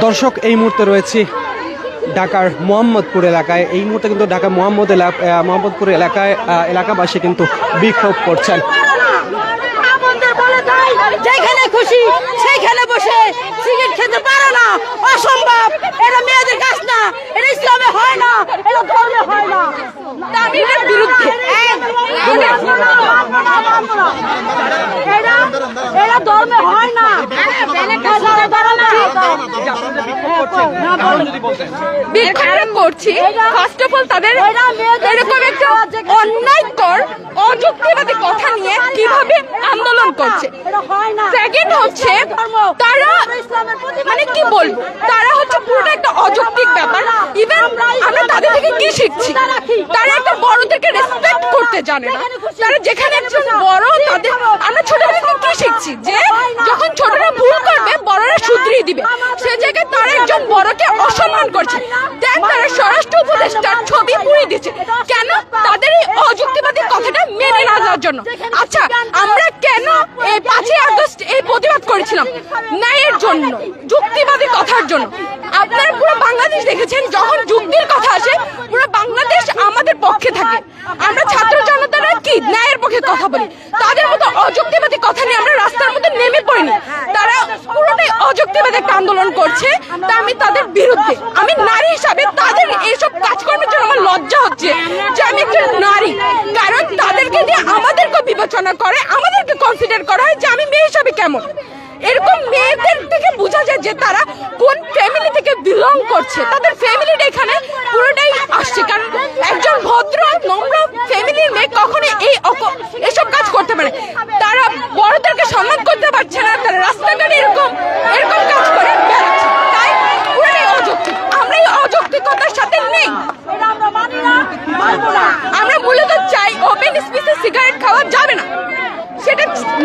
দর্শক এই মুহূর্তে রয়েছে ঢাকার মোহাম্মদপুর এলাকায়। এই মুহূর্তে কিন্তু ঢাকা মোহাম্মদপুর এলাকাবাসী কিন্তু বিক্ষোভ করছেন। যেখানে খুশি সেইখানে বসে সিগারেট খেতে পারে না, অসম্ভব। এটা মেয়েদের কাজ না, এটা ইসলামে হয় না, এটা ধর্মে হয় না। আমি এর বিরুদ্ধে। এটা ধর্মে হয় না। বিক্ষোভ করছি। ফার্স্ট অফ অল তাদের এরকম একটা অন্যায়কর অযুক্তিবাদী কথা নিয়ে কিভাবে আন্দোলন করছে। সেকেন্ড হচ্ছে তারা মানে কি বলবো, তারা হচ্ছে পুরোটা একটা অযৌক্তিক ব্যাপার। ইভেন আমরা তাদের থেকে কি শিখছি, তারা একটা বড়দেরকে রেসপেক্ট করতে জানে না। তারা যেখানে একজন বড়, তাদের আমরা ছোটবেলা থেকে কি শিখছি যে যখন ছোটরা ভুল করবে বড়রা শুধরিয়ে দিবে, সে জায়গায় তারা একজন বড়কে অসম্মান করছে। দেন তারা স্বরাষ্ট্র উপদেষ্টার ছবি পুড়িয়ে দিচ্ছে কেন? তাদের এই অযুক্তিবাদী কথাটা মেনে না যাওয়ার জন্য। আচ্ছা, আমরা কেন এই 5ই আগস্ট এই প্রতিবাদ করেছিলাম? ন্যায়ের জন্য, যুক্তিবাদী কথার জন্য। আপনারা পুরো বাংলাদেশ দেখেছেন, যখন যুক্তির কথা আসে পুরো বাংলাদেশ আমাদের পক্ষে থাকে। আমরা ছাত্র জনতারা কি ন্যায়ের পক্ষে কথা বলি, তাদের মতো অযুক্তিবাদী কথা নিয়ে আমরা রাস্তার মধ্যে নেমে পড়িনি। তারা পুরোটাই অযুক্তিবাদী একটা আন্দোলন করছে, তা আমি তাদের বিরুদ্ধে। আমি নারী হিসাবে তাদের এইসব কাজকর্মের জন্য আমার লজ্জা হচ্ছে যে আমি একজন নারী, কারণ তাদেরকে দিয়ে আমাদেরকে বিবেচনা করে, আমাদেরকে কনসিডার করা হয় যে আমি মেয়ে হিসাবে কেমন। এরকম মেয়েদের থেকে বোঝা যায় যে তারা কোন ফ্যামিলি থেকে বিলং করছে। তাদের ফ্যামিলিটা এখানে পুরোটাই আসছে, কারণ একজন ভদ্র নম্র ফ্যামিলির মেয়ে কখনো এসব কাজ করতে পারে। তারা বড়দেরকে সম্মান করতে পারছে না, তারা রাস্তাঘাটে এরকম কাজ করে বেড়াচ্ছে। তাই পুরোটাই অযৌক্তিক। আমরা এই অযৌক্তিকতার সাথে নেই। আমরা মূলত চাই ওপেন স্পেসে সিগারেট খাওয়া যাবে না, সেটা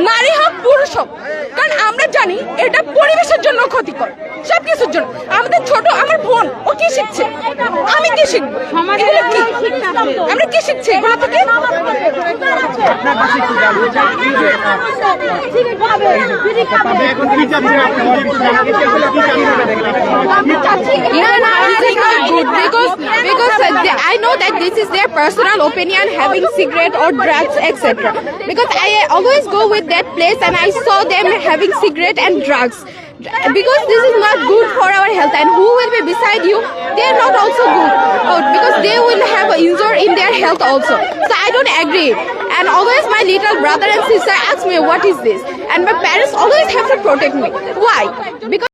নারী হোক পুরুষ হোক, কারণ আমরা জানি এটা পরিবেশের জন্য ক্ষতিকর, সবকিছুর জন্য। আমাদের ছোট আমার বোন, ও কি শিখছে, আমি কি শিখবো? আমরা কি শিখছি এগুলো থেকে? I know that this is their personal opinion, having cigarette or drugs, etc. Because I always go with that place and I saw them having cigarette and drugs. Because this is not good for our health, and who will be beside you, they are not also good, because they will have an injury in their health also. So I don't agree. And always my little brother and sister ask me what is this, and my parents always have to protect me. Why? Because